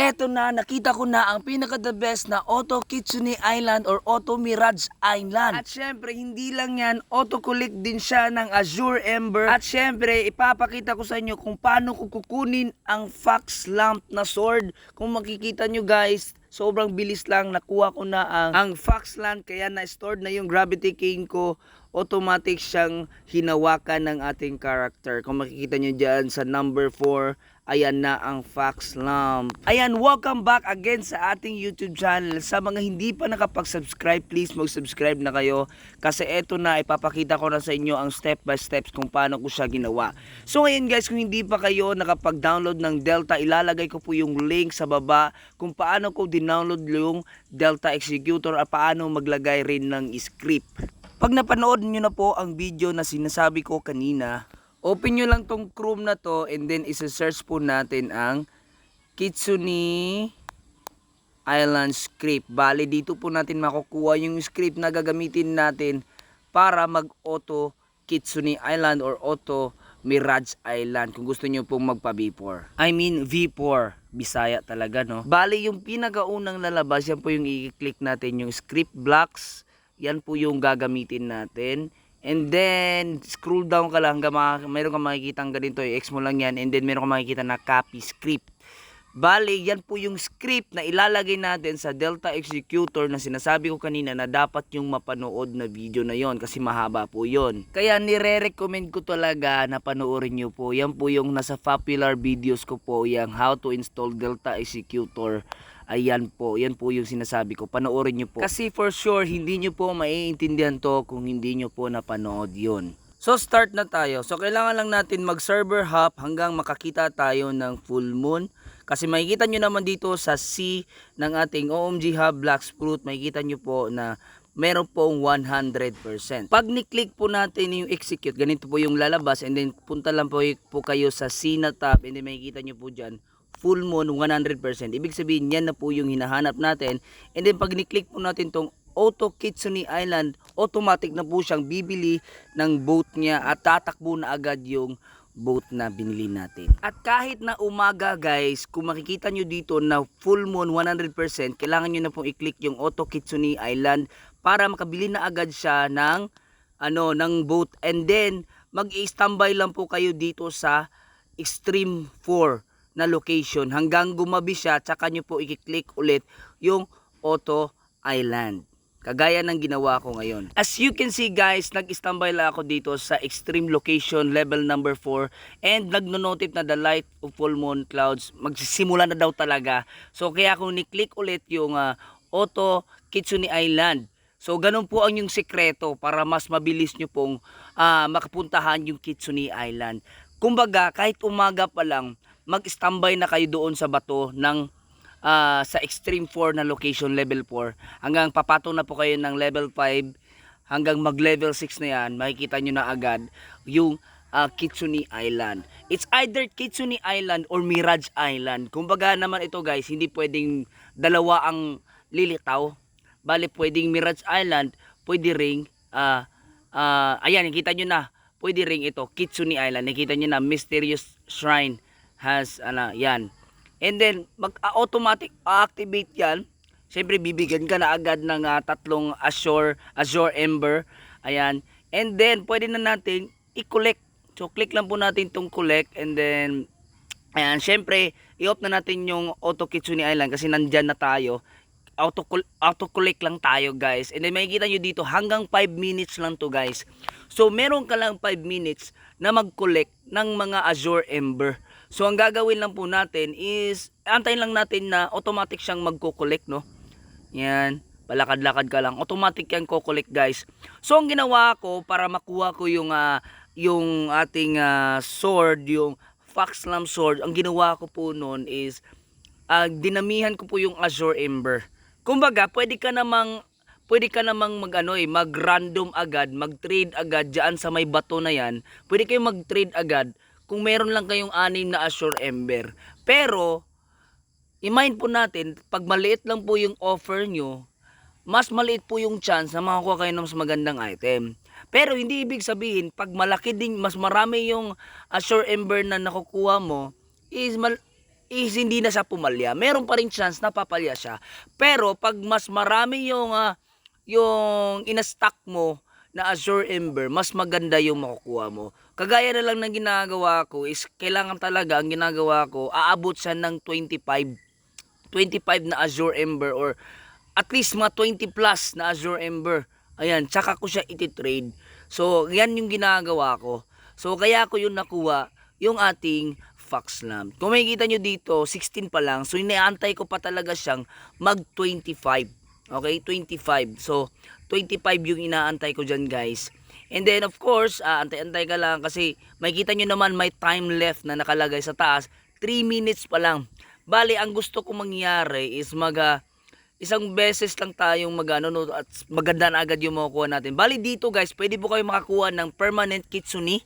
eto na, nakita ko na ang pinaka-the best na Oto Kitsune Island or Oto Mirage Island. At syempre, hindi lang yan, auto-collect din siya ng Azure Ember. At syempre, ipapakita ko sa inyo kung paano ko kukunin ang Fox Lamp na sword. Kung makikita nyo guys, sobrang bilis lang, nakuha ko na ang Fox Lamp, kaya na-stored na yung Gravity King ko. Automatic siyang hinawakan ng ating character. Kung makikita nyo dyan sa number 4, ayan na ang Fox Lamp. Ayan, welcome back again sa ating YouTube channel. Sa mga hindi pa nakapag-subscribe, please mag-subscribe na kayo. Kasi eto na, ipapakita ko na sa inyo ang step by steps kung paano ko siya ginawa. So ngayon guys, kung hindi pa kayo nakapag-download ng Delta, ilalagay ko po yung link sa baba kung paano ko dinownload yung Delta Executor at paano maglagay rin ng script. Pag napanood nyo na po ang video na sinasabi ko kanina, open nyo lang tong Chrome na to and then isa-search po natin ang Kitsune Island script. Bale, dito po natin makukuha yung script na gagamitin natin para mag-auto Kitsune Island or auto Mirage Island kung gusto nyo pong magpa V4. I mean V4, Bisaya talaga no. Bale, yung pinakaunang lalabas, yan po yung i-click natin, yung script blocks. Yan po yung gagamitin natin. And then, scroll down ka lang hanggang mayroon kang makikita ang ganito. I-X mo lang yan. And then, meron kang makikita na copy script. Bale, yan po yung script na ilalagay natin sa Delta Executor na sinasabi ko kanina na dapat yung mapanood na video na yon kasi mahaba po yon. Kaya nire-recommend ko talaga na panoorin nyo po. Yan po yung nasa popular videos ko po, yung how to install Delta Executor. Ayan po, yan po yung sinasabi ko. Panoorin nyo po. Kasi for sure, hindi nyo po maiintindihan to kung hindi nyo po napanood yun. So start na tayo. So kailangan lang natin mag-server hop hanggang makakita tayo ng full moon. Kasi makikita nyo naman dito sa C ng ating OMG Hub Black Fruit, makikita nyo po na meron pong 100%. Pag ni-click po natin yung execute, ganito po yung lalabas and then punta lang po kayo sa C na tab and then makikita nyo po dyan full moon 100%. Ibig sabihin yan na po yung hinahanap natin. And then pag ni-click po natin tong Oto Kitsune Island, automatic na po siyang bibili ng boat niya at tatakbo na agad yung boat na binili natin. At kahit na umaga guys, kung makikita nyo dito na full moon 100%, kailangan nyo na pong i-click yung Oto Kitsune Island para makabili na agad siya ng ng boat. And then mag-i-standby lang po kayo dito sa Extreme 4 na location hanggang gumabi siya, tsaka nyo po i-click ulit yung Oto Island. Kagaya ng ginawa ko ngayon. As you can see guys, nag-standby lang ako dito sa extreme location level number 4 and nagno-notif na the light of full moon clouds. Magsisimula na daw talaga. So kaya kung ni-click ulit yung Oto Kitsune Island. So ganun po ang yung sekreto para mas mabilis nyo pong makapuntahan yung Kitsune Island. Kumbaga kahit umaga pa lang, mag-standby na kayo doon sa bato ng sa extreme 4 na location level 4 hanggang papatong na po kayo ng level 5 hanggang mag level 6 na yan, makikita nyo na agad yung Kitsune Island. It's either Kitsune Island or Mirage Island. Kumbaga naman ito guys, hindi pwedeng dalawa ang lilitaw. Bali pwedeng Mirage Island, pwede ring ayan, nakita nyo na, pwede ring ito Kitsune Island. Nakita nyo na Mysterious Shrine has yan. And then mag-automatic activate yan. Siyempre bibigyan ka na agad ng tatlong Azure Ember. Ayan. And then pwede na natin i-collect. So click lang po natin tong collect and then ayan, siyempre i-off na natin yung Oto Kitsune Island kasi nandyan na tayo. Auto-collect lang tayo guys. And then makikita nyo dito hanggang 5 minutes lang to guys. So meron ka lang 5 minutes na mag-collect ng mga Azure Ember. So ang gagawin lang po natin is antayin lang natin na automatic siyang magko-collect no. Yan, palakad-lakad ka lang. Automatic yan ko-collect guys. So ang ginawa ko para makuha ko yung ating sword, yung Fox Lamp sword, ang ginawa ko po noon is dinamihan ko po yung Azure Ember. Kumbaga, pwede ka namang mag-random agad, mag-trade agad diyan sa may bato na yan. Pwede kayong mag-trade agad kung meron lang kayong 6 na Azure Ember. Pero i-mind po natin, pag maliit lang po yung offer nyo, mas maliit po yung chance na makakuha kayo ng mas magandang item. Pero hindi ibig sabihin, pag malaki din, mas marami yung Azure Ember na nakukuha mo, is is hindi na siya pumalya. Meron pa rin chance na papalya siya. Pero pag mas marami yung ina-stack mo na Azure Ember, mas maganda yung makukuha mo. Kagaya na lang ng ginagawa ko is kailangan talaga ang ginagawa ko, aabot siya ng 25 na Azure Ember or at least mga 20 plus na Azure Ember. Ayan, tsaka ko siya iti-trade. So, yan yung ginagawa ko. So, kaya ko yung nakuha, yung ating Fox Lamp. Kung makikita nyo dito, 16 pa lang. So, inaantay ko pa talaga siyang mag-25. Okay, 25. So, 25 yung inaantay ko dyan, guys. And then, of course, antay-antay ka lang kasi makikita nyo naman may time left na nakalagay sa taas. 3 minutes pa lang. Bali, ang gusto ko mangyari is isang beses lang tayong at maganda na agad yung makukuha natin. Bali dito guys, pwede po kayo makakuha ng permanent kitsune.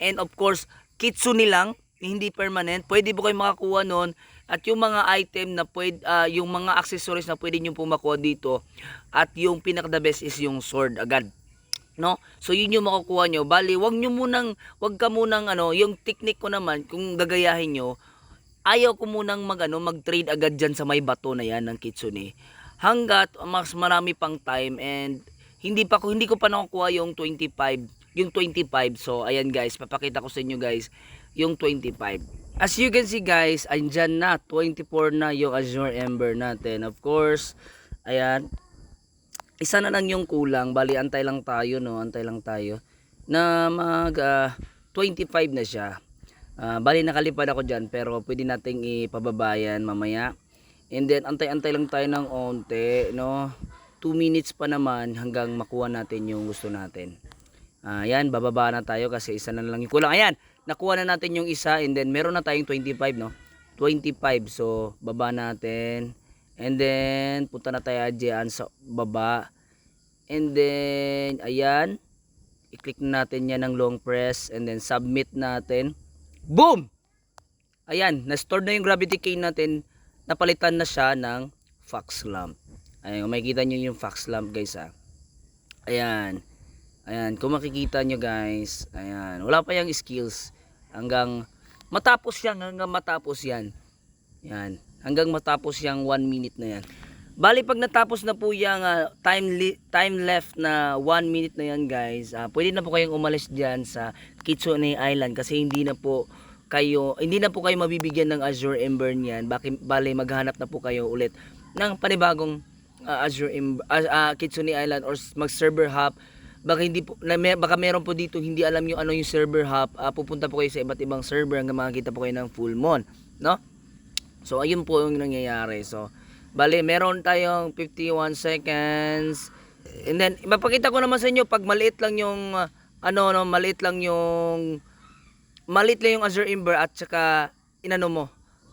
And of course, kitsune lang, hindi permanent. Pwede po kayo makakuha nun. At yung mga item na yung mga accessories na pwede nyo po makuha dito. At yung pinaka-the best is yung sword agad. No? So yun yung makukuha nyo. Bali, wag ka munang yung technique ko naman, kung gagayahin nyo, ayaw ko munang mag-trade agad dyan sa may bato na yan ng kitsune. Hanggat mas marami pang time and hindi ko pa nakukuha yung 25. So ayan guys, papakita ko sa inyo guys yung 25. As you can see guys, andyan na 24 na yung Azure Ember natin. Of course, ayan. Isa na lang yung kulang. Bali antay lang tayo na mag 25 na siya. Bali nakalipad ako dyan pero pwede nating ipababayan mamaya. And then antay-antay lang tayo ng onte, no? 2 minutes pa naman hanggang makuha natin yung gusto natin. Ayan, bababa na tayo kasi isa na lang yung kulang. Ayan, nakuha na natin yung isa and then meron na tayong 25, no? 25. So baba natin. And then punta na tayo dyan sa baba. And then ayan, i-click na natin yan ng long press and then submit natin. Boom! Ayan, na-store na yung gravity cane natin. Napalitan na siya ng Fox Lamp. Ayan, makikita nyo yung Fox Lamp guys Ayan. Ayan, kung makikita nyo guys. Ayan, wala pa yung skills. Hanggang matapos yan. Ayan, hanggang matapos yung 1 minute na yan. Bali pag natapos na po yung time left na 1 minute na yan guys, pwede na po kayong umalis dyan sa Kitsune Island kasi hindi na po kayo mabibigyan ng Azure Ember niyan. Bali maghanap na po kayo ulit ng panibagong Azure Ember, Kitsune Island or mag-server hop. Baka meron po dito hindi alam yung ano yung server hop. Pupunta po kayo sa iba't ibang server hanggang makakita po kayo ng full moon, no? So ayun po yung nangyayari. So bali meron tayong 51 seconds. And then ipapakita ko naman sa inyo pag maliit lang yung maliit lang yung Azure Ember at saka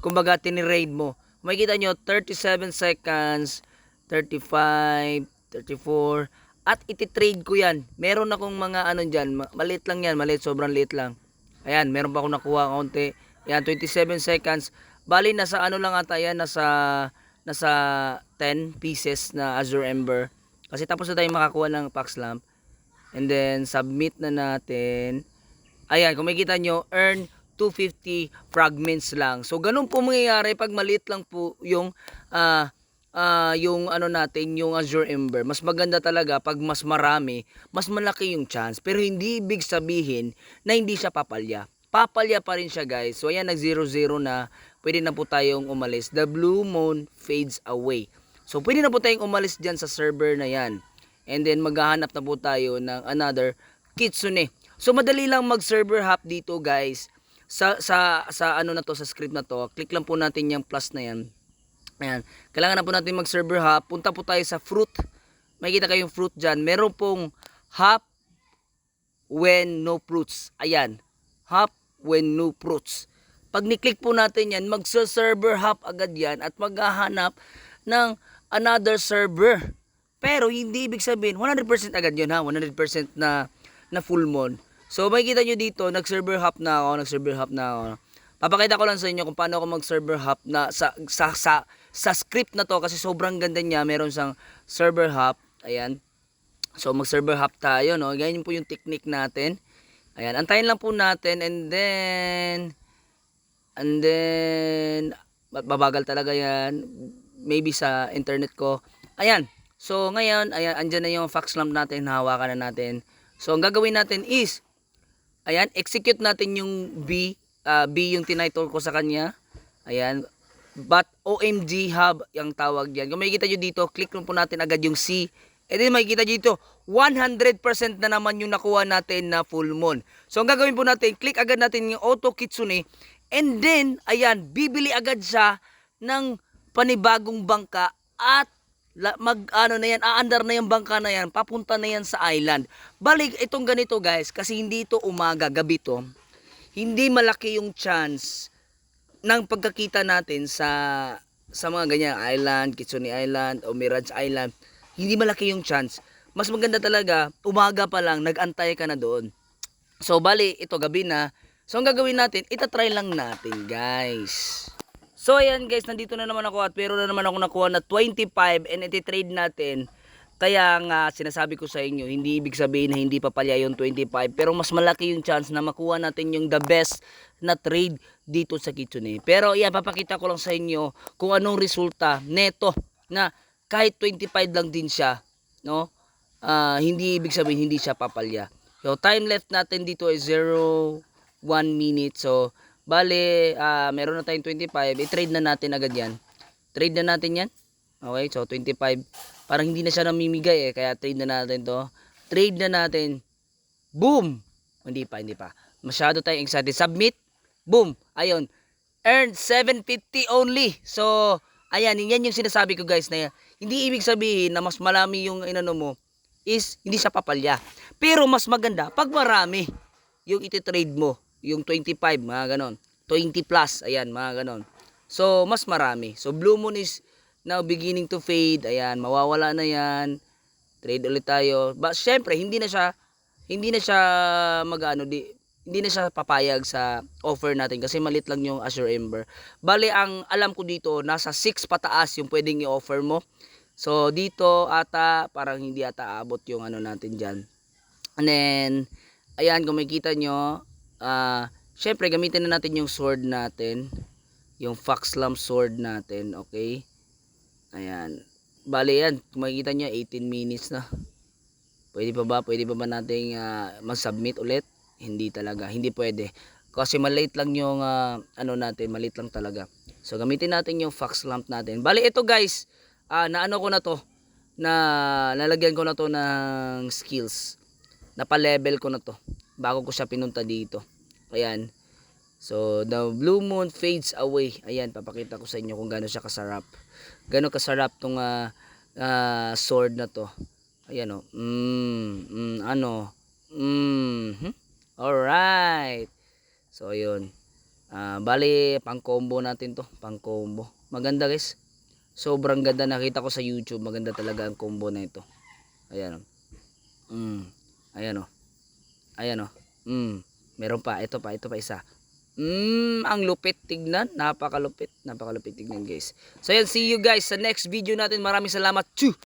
kumbaga tiniraid mo. Makikita nyo 37 seconds, 35, 34 at iti-trade ko yan. Meron akong mga dyan, maliit lang yan, sobrang liit lang. Ayan, meron pa akong nakuha konti. Ayan, 27 seconds. Bali nasa lang ata yan, nasa 10 pieces na Azure Ember. Kasi tapos na tayong makakuha ng Fox Lamp. And then submit na natin. Ayan, kung makikita nyo, earn 250 fragments lang. So, ganun po mangyayari pag maliit lang po yung yung Azure Ember. Mas maganda talaga pag mas marami, mas malaki yung chance. Pero hindi ibig sabihin na hindi siya papalya. Papalya pa rin siya guys. So, ayan, nag 0-0 na. Pwede na po tayong umalis. The blue moon fades away. So, pwede na po tayong umalis dyan sa server na yan. And then, maghahanap na po tayo ng another Kitsune. So madali lang mag-server hop dito guys. Sa script na to. Click lang po natin yung plus na yan. Ayan. Kailangan na po natin mag-server hop. Punta po tayo sa fruit. Makikita kayong fruit diyan. Meron pong hop when no fruits. Ayan. Hop when no fruits. Pag ni-click po natin yan, mag-server hop agad yan at maghahanap ng another server. Pero hindi ibig sabihin 100% agad yun 100% na full moon. So makikita nyo dito, nag-server hop na ako. Papakita ko lang sa inyo kung paano ako mag-server hop na sa script na to kasi sobrang ganda niya. Meron siyang server hop. Ayan. So mag-server hop tayo, no. Ganyan po yung technique natin. Ayan, antayin lang po natin and then Babagal talaga yan. Maybe sa internet ko. Ayan. So ngayon, ayan, andyan na yung fox lamp natin. Hawakan na natin. So ang gagawin natin is, ayan, execute natin yung B. B yung tinitle ko sa kanya. Ayan. But OMG hub yung tawag yan. Kung makikita nyo dito, click po natin agad yung C. And then makikita nyo dito, 100% na naman yung nakuha natin na full moon. So ang gagawin po natin, click agad natin yung Auto Kitsune. And then, ayan, bibili agad siya ng panibagong bangka at aandar na yung bangka na yan, papunta na yan sa island. Balik itong ganito guys, kasi hindi ito umaga, gabi to. Hindi malaki yung chance ng pagkakita natin sa mga ganyan island, Kitsune Island o Mirage Island. Hindi malaki yung chance. Mas maganda talaga, umaga pa lang, nag-antay ka na doon. So bali, ito gabi na. So ang gagawin natin, itatry lang natin guys. So ayan guys, nandito na naman ako at pero na naman ako nakuha na 25 and iti-trade natin. Kaya nga sinasabi ko sa inyo, hindi ibig sabihin na hindi papalya yung 25. Pero mas malaki yung chance na makuha natin yung the best na trade dito sa Kitsune. Pero yan, papakita ko lang sa inyo kung anong resulta neto na kahit 25 lang din siya. No? Hindi ibig sabihin hindi siya papalya. So time left natin dito is 0.1 minute. So bale, meron na tayong 25. I-trade na natin agad yan. Trade na natin yan. Okay, so 25. Parang hindi na siya namimigay kaya trade na natin to. Trade na natin. Boom! Hindi pa. Masyado tayong excited. Submit. Boom! Ayun. Earned 750 only. So, ayan, yan yung sinasabi ko guys na hindi ibig sabihin na mas marami yung inano mo is hindi siya papalya. Pero mas maganda pag marami yung iti-trade mo. Yung 25, mga ganon. 20 plus, ayan, mga ganon. So, mas marami. So, Blue Moon is now beginning to fade. Ayan, mawawala na yan. Trade ulit tayo. But, syempre, hindi na siya hindi na siya papayag sa offer natin kasi malit lang yung Azure Ember. Bali, ang alam ko dito, nasa 6 pataas yung pwedeng i-offer mo. So, dito ata, parang hindi ata abot yung ano natin dyan. And then, ayan, kung makikita nyo, syempre gamitin na natin yung sword natin, yung fox lamp sword natin. Okay, ayan, bali yan, kung makikita nyo 18 minutes na. Pwede pa ba nating mag-submit ulit? Hindi talaga, hindi pwede kasi maliit lang yung ano natin, maliit lang talaga. So gamitin natin yung fox lamp natin. Bali ito guys, naano ko na to, na nalagyan ko na to ng skills, napalevel ko na to bago ko siya pinunta dito. Ayan. So, the blue moon fades away. Ayan, papakita ko sa inyo kung gaano siya kasarap. Gaano kasarap tong sword na to. Ayan o. Alright. So, ayun. Bali, pang combo natin to. Pang combo. Maganda guys. Sobrang ganda. Nakita ko sa YouTube. Maganda talaga ang combo na ito. Ayan o. Ayan o. Ayan o. Meron pa, ito pa isa. Ang lupit tignan, napakalupit tignan guys. So yan, see you guys sa next video natin. Maraming salamat.